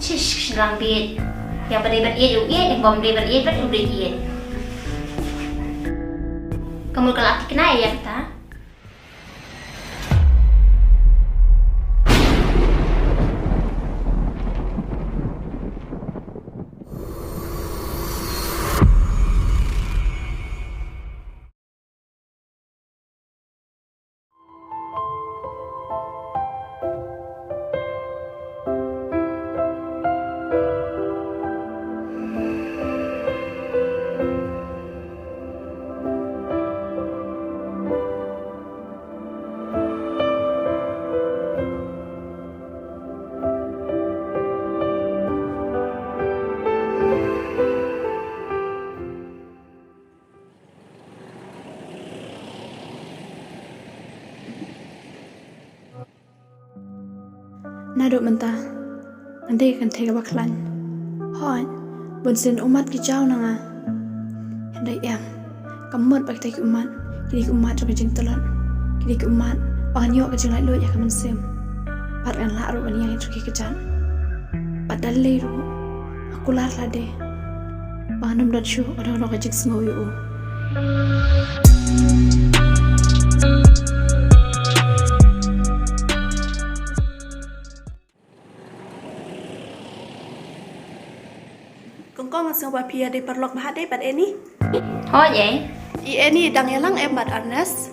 Pynskhemlang bit. Yang beribat ia yang bom beribat ia udah ia. Kamu kalau arti kena ya kita. Naduk mentah, nanti akan tega baklan. Hoi, bunsin umat kicau nanga. Hendak yang, kamut bak tegi umat, kini umat juga jeng telon, kini umat pangan yok kejeng lai luat ya kaman sim. Patkan lah aru bani yang itu kejan. Padahal leru, aku lar lade. Panganum dan syu, orang-orang kejeng sengoy u. Kong masih buat pia di perlok bahat deh pada ini. Hoi vậy. Ini Banylla em bad Arnest.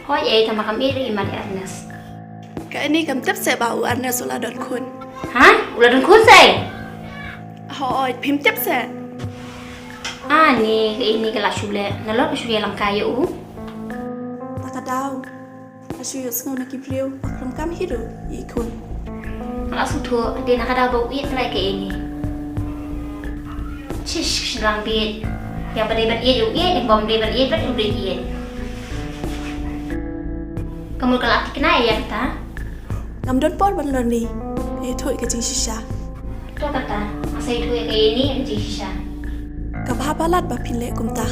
Hoi vậy thằng mà cầm ít đi mà đi Arnest. Cái ini cầm tiếp sẽ bảo Arnest ulah đột khun. Hah? Udah dan kusai? Hoi, phim tiếp sẽ. Ni ini kelak shule. Nalot shule lang kayu. Tak kadau. Asyik sengaja nak kipriu. Akram kami hidup ikun. Langsung tu dia nak ada bau it lagi ke ini. Pynskhemlang bit. Yang beribat ia yang bom beribat ia udah ia. Kamu kalau arti kena ya kita. Ngam don por ban lon ni. Thôi cái chính shisha. Itu kata, masa itu kayak ini Nongsiej. Kabahabalat ba pinle kumta.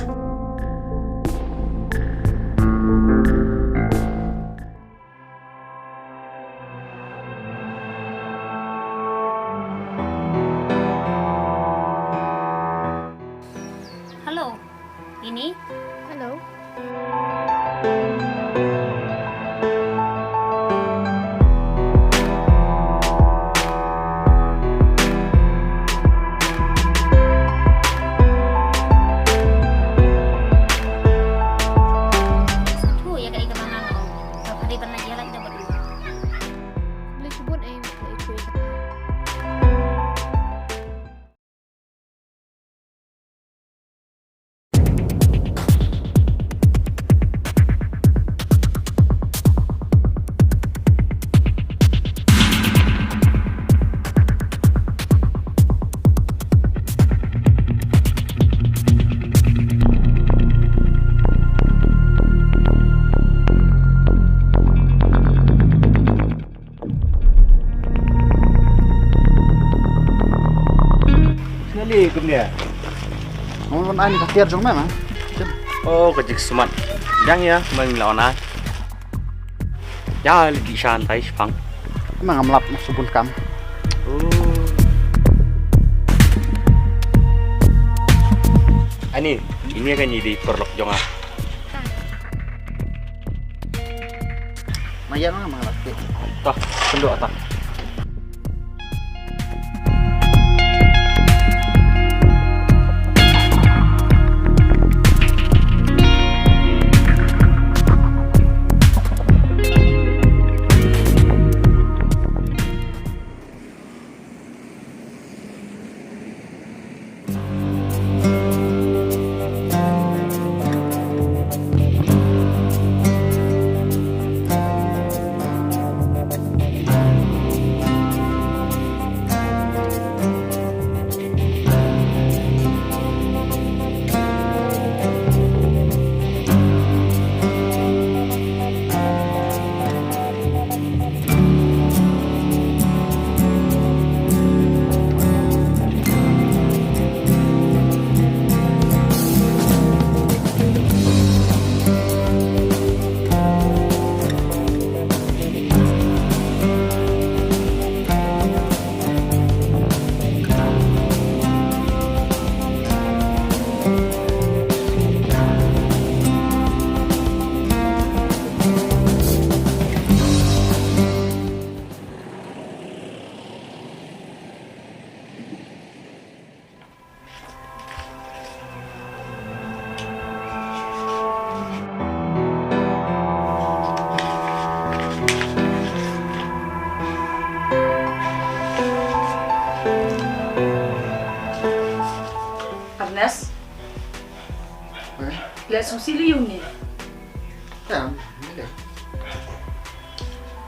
Halo, ini? Hello. Boleh sebut itu kata. Sekali dia. Mau ani khatir jong mana? Oh, kejik semat. Yang ya, menglawan ya di santai sepang. Emang ngamlap subun kam. Oh. Ini kan di perlok jonga. Maya nang ngamlap. Tah, pendok tah. Lihat sosilium ni. Ya, ini.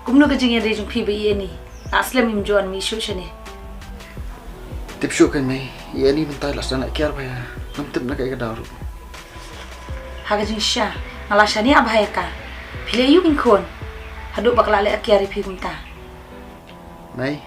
Kumno kejengnya dari jung PBI ni. Aslam imjuan mishu shani. Tipsyu kan mai. Ya ni mentai lah sana kiar Baia. Namtip nak kayak daru. Hagajing sha. Ngalashani abhayaka. Pile yu inkon. Haduk bakal ale akiari pibunta. Mai.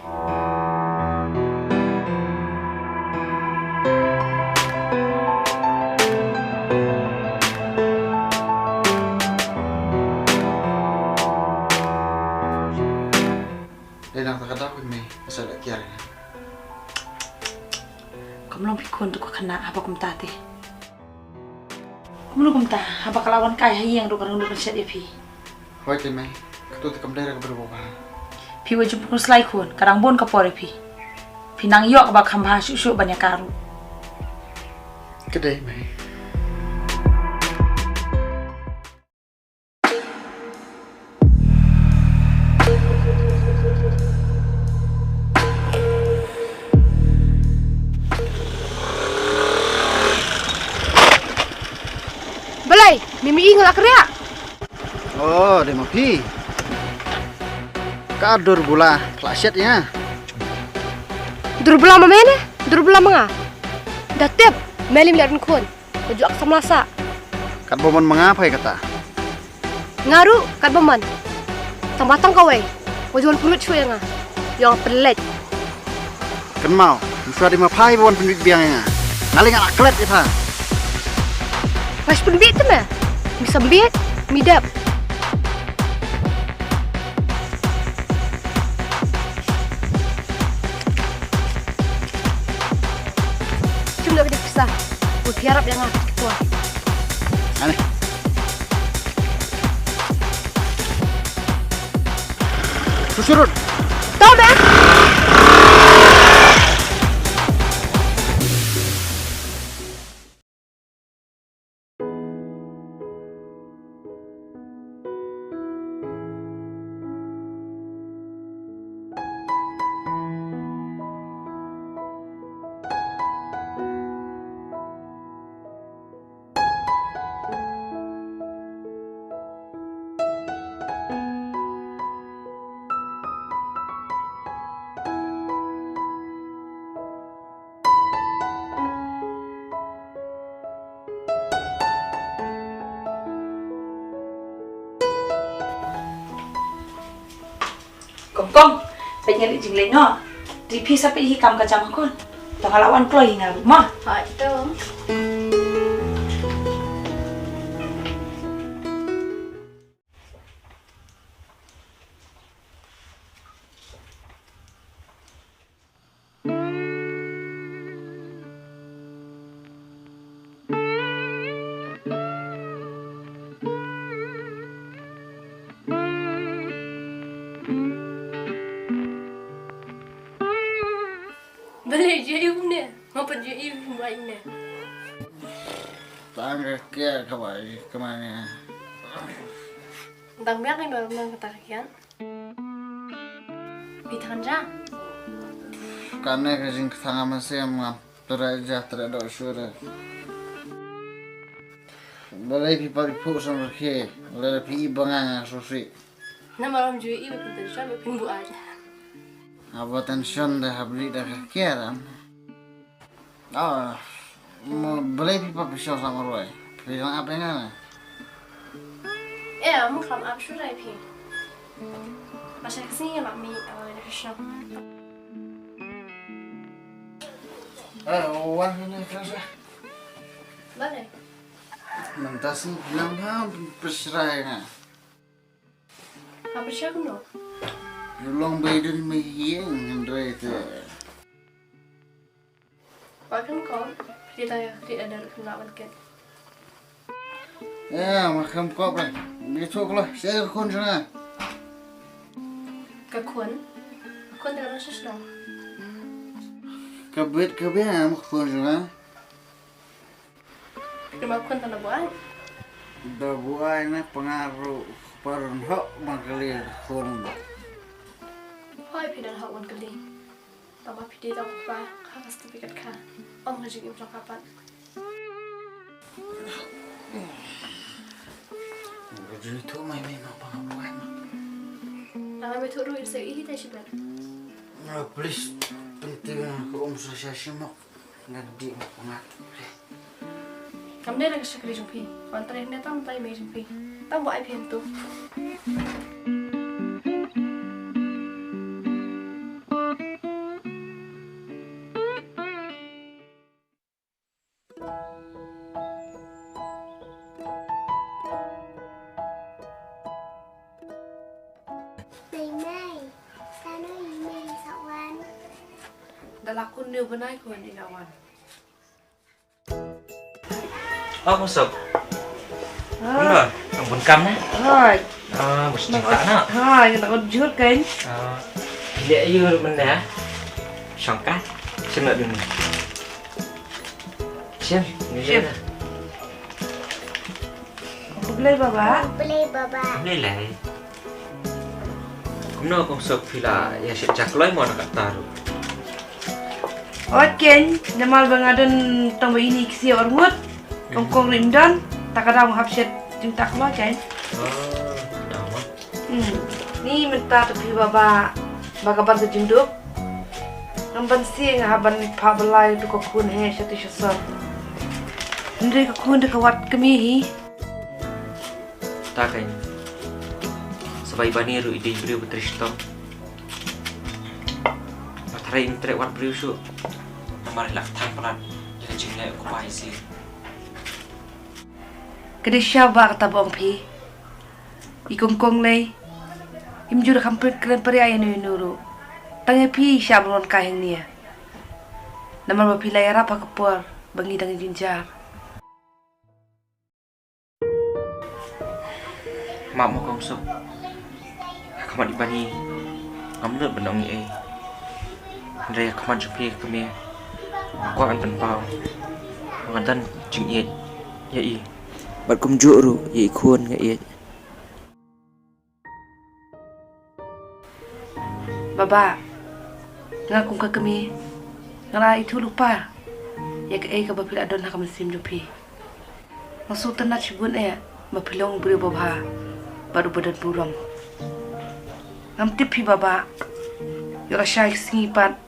Nang tak ada mai. Asal kiar. Kumlong pikon tu kena apa kumtate. Kumlong kumta apa kalawan kai hayang do karang do set epi. Hoi te mai. Ketu te kamdera ke berboba. Pi wajib pun slai kon karang bon ka pore pi. Pi nang yok ba khambha shu banyak karu. Kedai mai. Mimi ngelak ria. Oh, dia mapi. Ka Dur Bula, klaset ya. Dur Bula mana? Dur Bula menga. Datep, melim larin kon. Kuju ak samlasa. Kat bomon mengapa kata? Ngaru kat boman. Tambatang kawai. Kujuan perut cuy nga. Yang pelet. Kan mau, musuh di mapai bomon pendik biang ya. Ngaling alak klet ya. Pas pendik tu mah. Bisa biat, midap. Cuma nak pisah. Berharap yang aku ketua. Aneh. Susurut. Tahu dah? Kong, penyeli jingle no. Dipi sampai hikam kacang kon. Tengah lawan kloy ngaru mah. Ha, itu. Boleh je ibu ni. Ngapa je ibu buat ni? Tangga kia kawai kemana? Tang biar ni dalam ketakian. Pitanja. Karena kajing tangga masih yang teraja terada syura. Balai pipa pipu sama ke, balai pipa bangang susi. Nama orang je ibu pitanja berpindu aja. Apa tension dah habis dah kira. Mau balai pipa pisau sama Roy. Pisau apa yang Mu kelam apa sudah ibu? Macam kesini mak mi awal dah pisau. Wan ini kerasa. Boleh. Mentasi bilang kan pesrainya. Apa pisau kuno? Long badan mahiyang Andre itu. Bahkan kau tidak ada kenapa kan? Ya, makam kau apa? Besok lah, saya kon sana. Kekun tidak rasa sedang. Kabet makon sana. Rumah kun tanah buat. Dah buat ni pengaruh parun hok makalir kon. Hai pidal hak wan kali. Tambah pidal tak apa. Khas tapi kat kah. Om ngaji im cakapan. Baju itu main-main apa ngapain? Jangan betul ruin saya ini tak siapa. Please, penting aku sudah simak nanti pengat. Kamu dia nak sekali jumpi. Antara ini tam tay mai jumpi. Tam buat iPhone tu. Dah lakon dia benai kuan di lawan. Oh, masuk. Benar. Ang bunkam na. Hai. Mesti tak nak. Hai, nak jujur kan? Dia you mana? Sangkat. Sini dulu. Siap. Siap. Boleh baba? Boleh lah. Kamu kau masuk villa ya siap jakloi mau nak taruh. Okay, namal bangadan tambah ini kisi ormut. Kongkong rimdan, tak ada mau hapset cinta keluar kan? Dah mah. Ni minta tu baba bagaban tu jinduk. Nampan si ngaban pabelai tu kokun he syati syasar. Ndri kokun de kawat kemihi. Tak kan. Sebaik bani ru ide beliau bertristom. Matrai intrek wat beliau su. Namarilah tang pelan. Jadi jingle aku paisi. Kedisya ba kata bong pi. Ikongkong lay. Imjur kampret keren peri ayan nuru. Tangai pi syablon kaheng nia. Namar bapilai apa kepor bangi dengan jinjar. Mak mau kau sok. Kamat di bani. Amnut benongi Andrea kamat jupi kami. Aku akan penpau. Mengantan jing iet. Ya i. Bat kum juru ya ikun ya iet. Baba. Ngakum ke kami. Ngala itu lupa. Ya ke ke bapil adon nak mesim jupi. Masuk tanah cibun bapilong beri baba. Baru badan buram. Ngam tipi baba. Yo rasya singipat.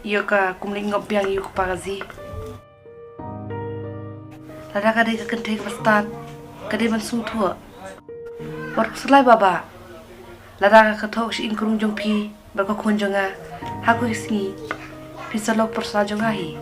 Yo ka kumling ngobyang yo kupagazi. Lada kadai ka kentei pastat. Kadai mansung tua. Baru selai baba. Lada ka katok si ingkurung jong pi. Baru ka kunjonga. Haku singi. Pisa lok persa jong ahi.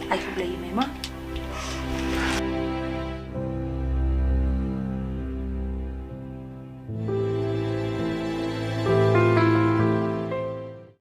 Ai không lấy mấy mất.